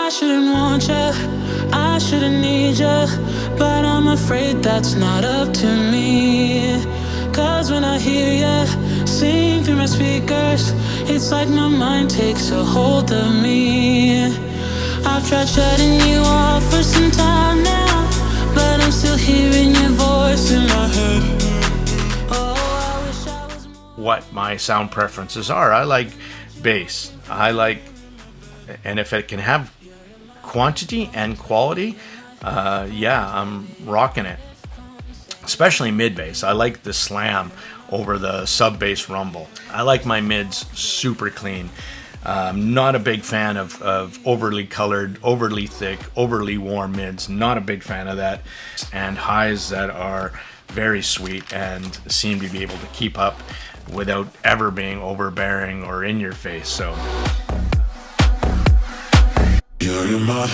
I shouldn't want you, I shouldn't need you, but I'm afraid that's not up to me. Cause when I hear you sing through my speakers, it's like my mind takes a hold of me. I've tried shutting you off for some time now, but I'm still hearing your voice in my head. Oh, I wish I was more. What my sound preferences are. I like bass. And if it can have quantity and quality, I'm rocking it. Especially mid bass. I like the slam over the sub bass rumble. I like my mids super clean. I'm not a big fan of overly colored, overly thick, overly warm mids. Not a big fan of that. And highs that are very sweet and seem to be able to keep up without ever being overbearing or in your face. So you're in my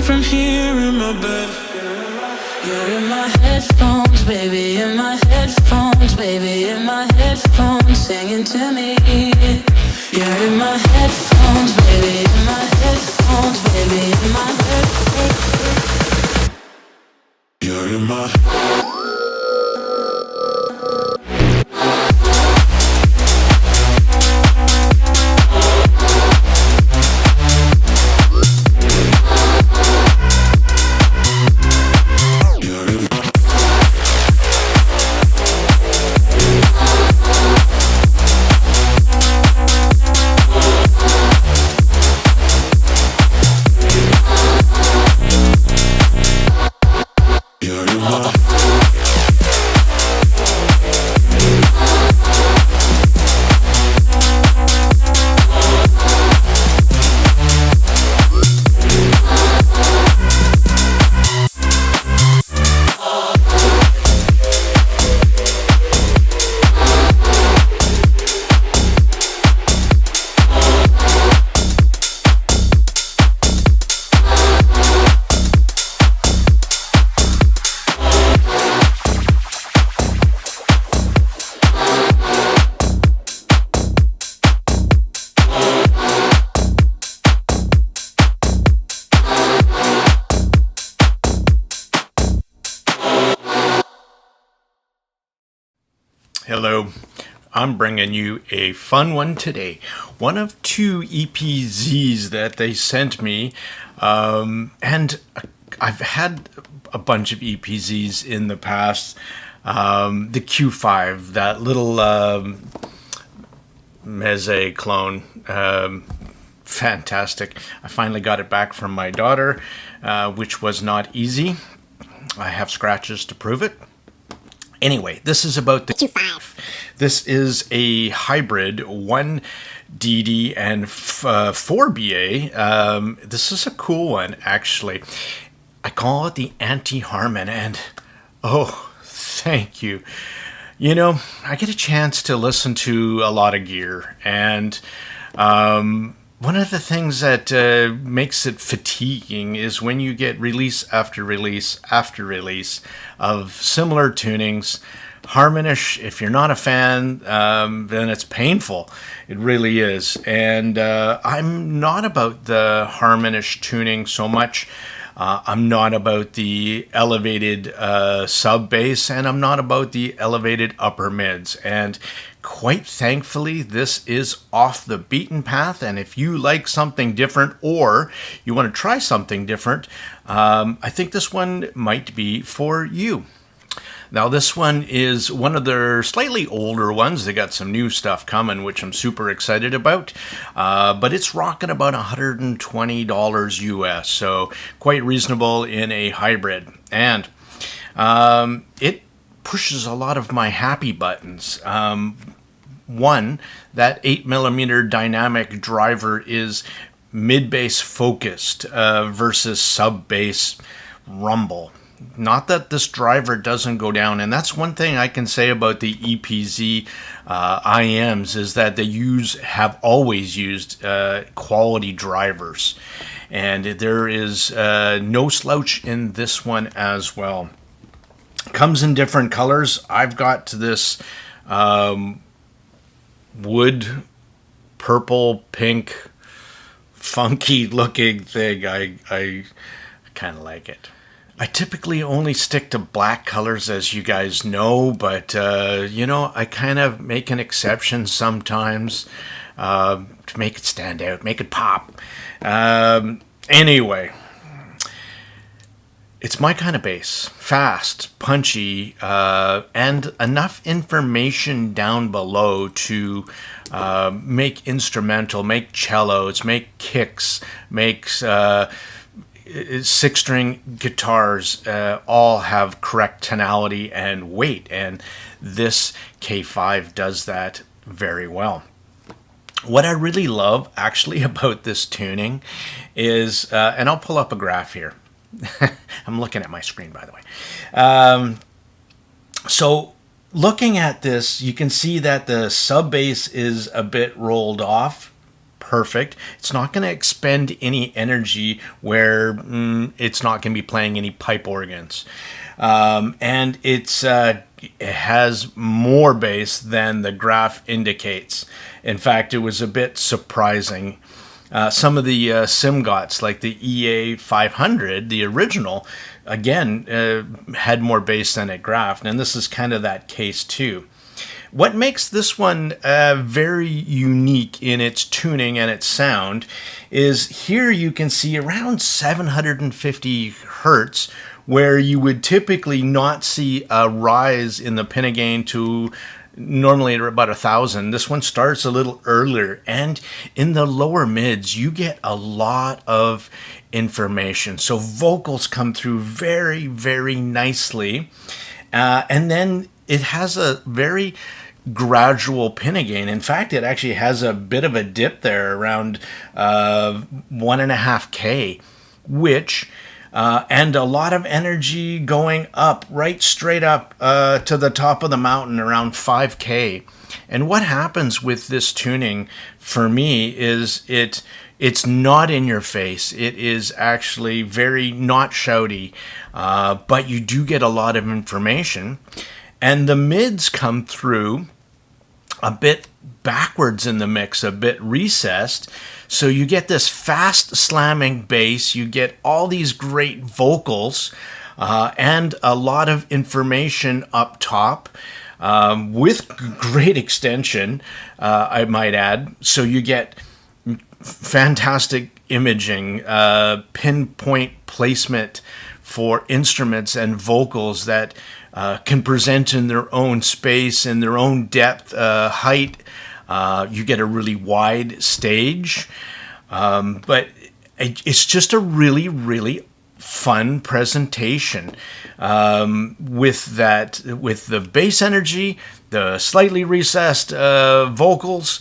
from here in my bed. You're in my headphones, baby, in my headphones, baby, in my headphones, singing to me. You're in my headphones, baby, in my headphones, baby, in my headphones. You're in my Hello, I'm bringing you a fun one today. One of two EPZs that they sent me, and I've had a bunch of EPZs in the past. The Q5, that little Meze clone, fantastic. I finally got it back from my daughter, which was not easy. I have scratches to prove it. Anyway, this is about the Q5. This is a hybrid 1DD and 4BA. This is a cool one, actually. I call it the anti-Harman, and oh, thank you. You know, I get a chance to listen to a lot of gear, and one of the things that makes it fatiguing is when you get release after release after release of similar tunings. Harmonish, if you're not a fan, then it's painful. It really is. And I'm not about the Harmonish tuning so much. I'm not about the elevated sub bass, and I'm not about the elevated upper mids. And quite thankfully, this is off the beaten path. And if you like something different, or you want to try something different, I think this one might be for you. Now, this one is one of their slightly older ones. They got some new stuff coming, which I'm super excited about. But it's rocking about $120 US, so quite reasonable in a hybrid. And it pushes a lot of my happy buttons. One, that 8mm dynamic driver is mid-bass focused versus sub-bass rumble. Not that this driver doesn't go down, and that's one thing I can say about the EPZ IMs is that they have always used quality drivers, and there is no slouch in this one as well. Comes in different colors. I've got this wood, purple, pink, funky looking thing. I kind of like it. I typically only stick to black colors, as you guys know, but, I kind of make an exception sometimes to make it stand out, make it pop. Anyway, it's my kind of bass. Fast, punchy, and enough information down below to make instrumental, make cellos, make kicks, makes... 6-string guitars all have correct tonality and weight, and this K5 does that very well. What I really love actually about this tuning is, and I'll pull up a graph here. I'm looking at my screen, by the way. So looking at this, you can see that the sub bass is a bit rolled off. Perfect. It's not going to expend any energy where it's not going to be playing any pipe organs. And it has more bass than the graph indicates. In fact, it was a bit surprising. Some of the SIMGOTs, like the EA500, the original, again, had more bass than it graphed. And this is kind of that case too. What makes this one very unique in its tuning and its sound is here you can see around 750 hertz, where you would typically not see a rise in the pinna gain to normally about 1,000. This one starts a little earlier, and in the lower mids you get a lot of information. So vocals come through very, very nicely, and then it has a very gradual pinna gain. In fact, it actually has a bit of a dip there around 1.5K, which and a lot of energy going up, right straight up to the top of the mountain around 5K. And what happens with this tuning for me is it's not in your face. It is actually very not shouty, but you do get a lot of information. And the mids come through a bit backwards in the mix, a bit recessed. So you get this fast slamming bass, you get all these great vocals, and a lot of information up top, with great extension, I might add. So you get fantastic imaging, pinpoint placement for instruments and vocals that can present in their own space, in their own depth, height. You get a really wide stage, but it's just a really, really fun presentation with the bass energy, the slightly recessed vocals,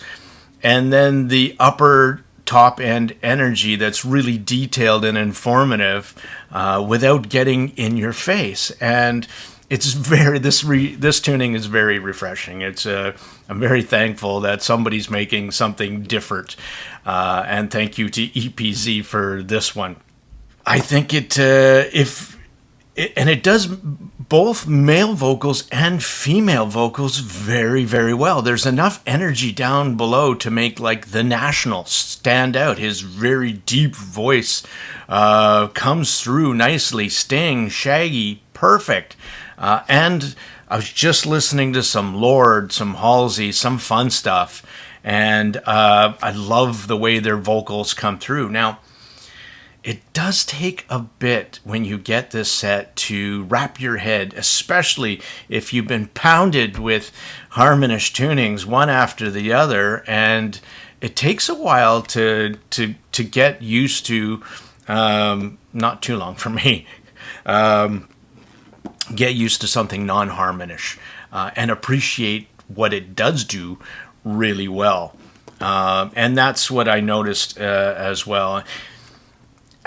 and then the upper top end energy that's really detailed and informative without getting in your face. And it's very this tuning is very refreshing. I'm very thankful that somebody's making something different, and thank you to EPZ for this one. I think it does both male vocals and female vocals very, very well. There's enough energy down below to make like The National stand out. His very deep voice comes through nicely. Sting, Shaggy, perfect. And I was just listening to some Lord, some Halsey, some fun stuff. And I love the way their vocals come through. Now, it does take a bit when you get this set to wrap your head, especially if you've been pounded with Harmonish tunings one after the other, and it takes a while to get used to. Not too long for me. Get used to something non-harmonish and appreciate what it does do really well, and that's what I noticed as well.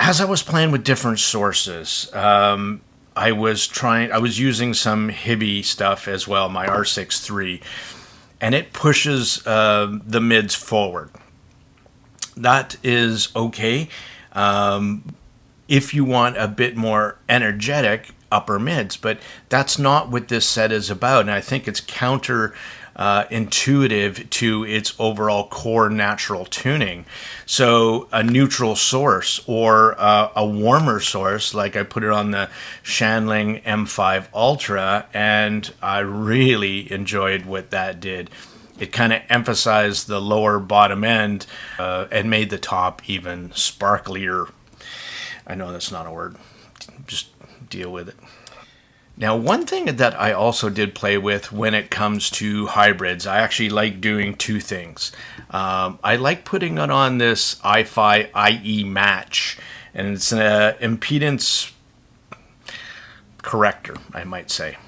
As I was playing with different sources, I was using some Hibby stuff as well, my R6 III, and it pushes the mids forward. That is okay if you want a bit more energetic upper mids, but that's not what this set is about, and I think it's counter intuitive to its overall core natural tuning. So a neutral source or a warmer source, like I put it on the Shanling M5 Ultra, and I really enjoyed what that did. It kind of emphasized the lower bottom end and made the top even sparklier. I know that's not a word. Just deal with it. Now, one thing that I also did play with when it comes to hybrids, I actually like doing two things. I like putting it on this iFi IE match, and it's an impedance corrector, I might say.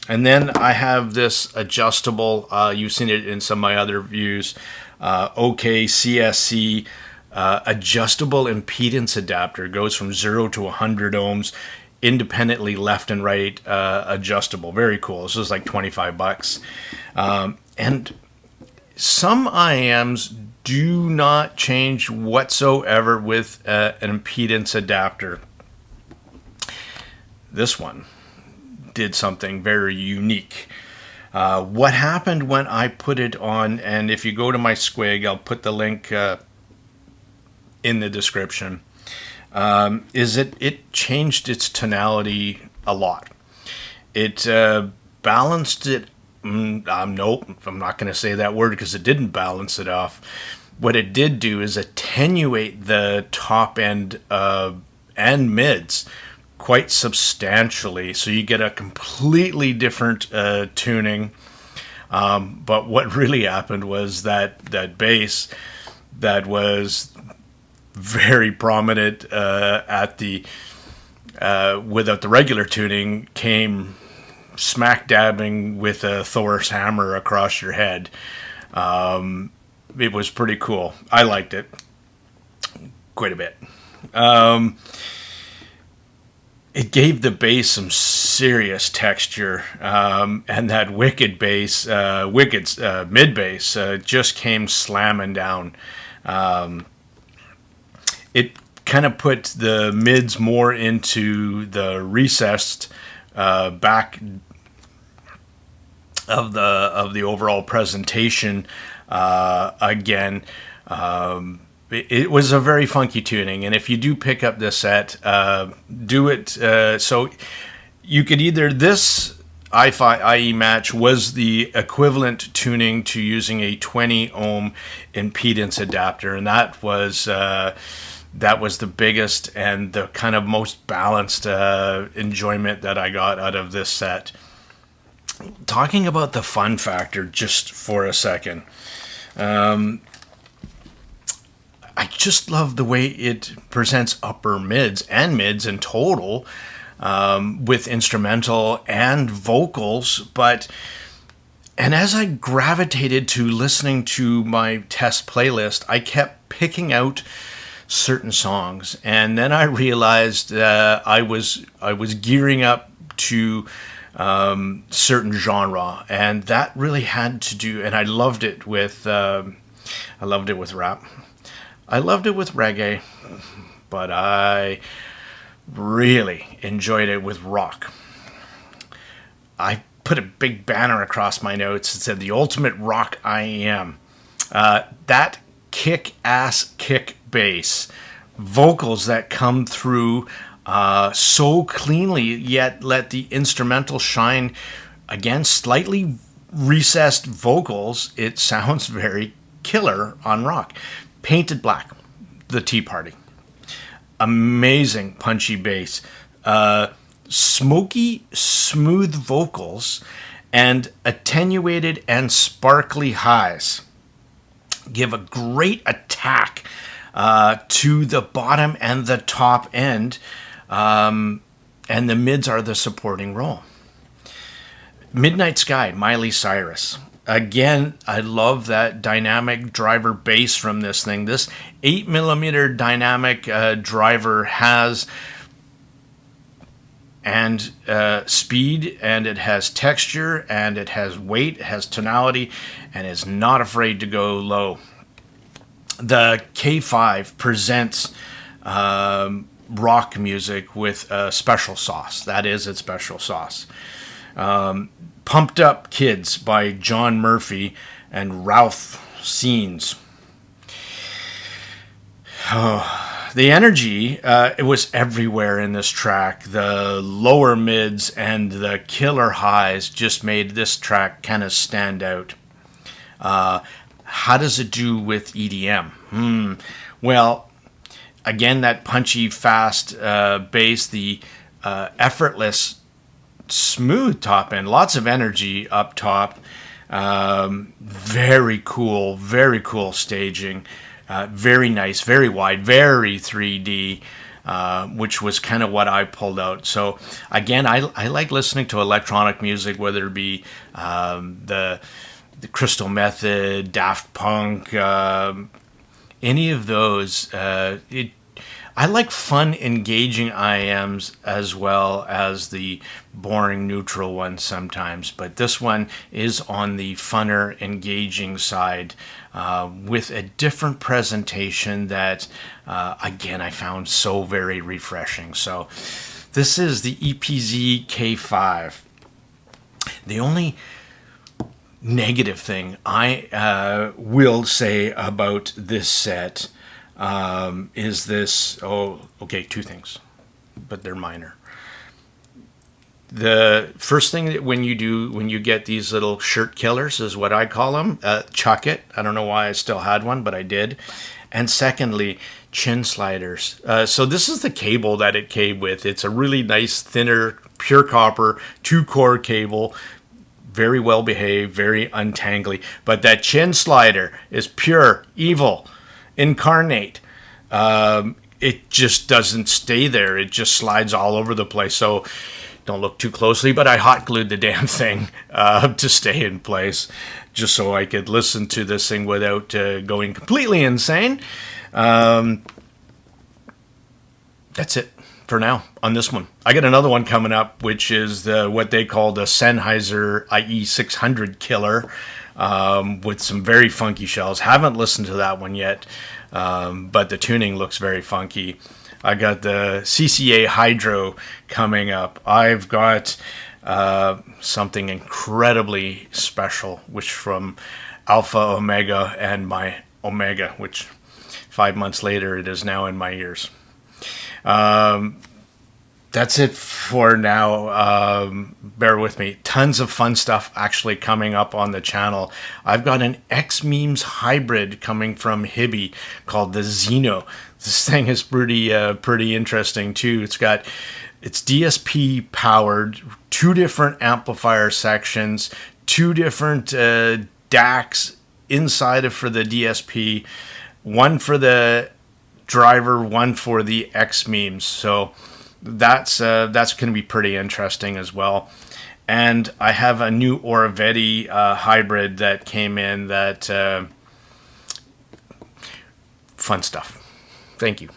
And then I have this adjustable, you've seen it in some of my other views, OK CSC adjustable impedance adapter. Goes from 0 to 100 ohms. Independently left and right adjustable. Very cool. This is like $25. And some IAMs do not change whatsoever with an impedance adapter. This one did something very unique. What happened when I put it on, and if you go to my Squig, I'll put the link in the description, is it changed its tonality a lot. It balanced it. Nope, I'm not going to say that word because it didn't balance it off. What it did do is attenuate the top end and mids quite substantially, so you get a completely different tuning. But what really happened was that bass that was very prominent at the without the regular tuning came smack dabbing with a Thor's hammer across your head. It was pretty cool. I liked it quite a bit. It gave the bass some serious texture, and that wicked bass, mid bass, just came slamming down. It kind of put the mids more into the recessed back of the overall presentation. Again, it was a very funky tuning, and if you do pick up this set, do it so you could either, this iFi IE match was the equivalent tuning to using a 20 ohm impedance adapter, and that was the biggest and the kind of most balanced enjoyment that I got out of this set. Talking about the fun factor just for a second, I just love the way it presents upper mids and mids in total, with instrumental and vocals. And as I gravitated to listening to my test playlist, I kept picking out certain songs, and then I realized I was gearing up to certain genre, and that really had to do. And I loved it with rap. I loved it with reggae, but I really enjoyed it with rock. I put a big banner across my notes that said the ultimate rock I am. That kick-ass kick bass, vocals that come through so cleanly, yet let the instrumental shine. Again, slightly recessed vocals. It sounds very killer on rock. Painted Black, The Tea Party. Amazing punchy bass. Smoky, smooth vocals and attenuated and sparkly highs give a great attack to the bottom and the top end, and the mids are the supporting role. Midnight Sky, Miley Cyrus. Again, I love that dynamic driver bass from this thing. This 8mm dynamic driver has speed, and it has texture, and it has weight, it has tonality, and is not afraid to go low. The K5 presents rock music with a special sauce. That is its special sauce. Pumped Up Kids by John Murphy and Ralph Scenes. The energy, it was everywhere in this track. The lower mids and the killer highs just made this track kind of stand out. How does it do with EDM? Well, again, that punchy, fast bass, the effortless, smooth top end, lots of energy up top. Very cool staging. Very nice, very wide, very 3D, which was kind of what I pulled out. So again, I like listening to electronic music, whether it be the Crystal Method, Daft Punk, any of those. I like fun, engaging IMs as well as the boring, neutral ones sometimes. But this one is on the funner, engaging side with a different presentation that, again, I found so very refreshing. So this is the EPZ K5. The only negative thing I will say about this set is this. Two things, but they're minor. The first thing that when you get these little shirt killers is what I call them, chuck it. I don't know why I still had one, but I did. And secondly, chin sliders. So this is the cable that it came with. It's a really nice, thinner, pure copper 2-core cable. Very well behaved, very untangly. But that chin slider is pure evil, incarnate. It just doesn't stay there. It just slides all over the place. So don't look too closely, but I hot glued the damn thing to stay in place, just so I could listen to this thing without going completely insane. That's it for now on this one. I got another one coming up, which is what they call the Sennheiser IE600 killer, with some very funky shells. Haven't listened to that one yet, but the tuning looks very funky. I got the CCA Hydro coming up. I've got something incredibly special, which from Alpha Omega and my Omega, which 5 months later it is now in my ears. That's it for now. Bear with me. Tons of fun stuff actually coming up on the channel. I've got an X-Memes hybrid coming from Hibby called the Xeno. This thing is pretty interesting too. It's DSP powered, 2 different amplifier sections, 2 different DACs inside for the DSP, 1 for the driver, 1 for the X-Memes. So that's going to be pretty interesting as well. And I have a new Oravetti hybrid that came in that fun stuff. Thank you.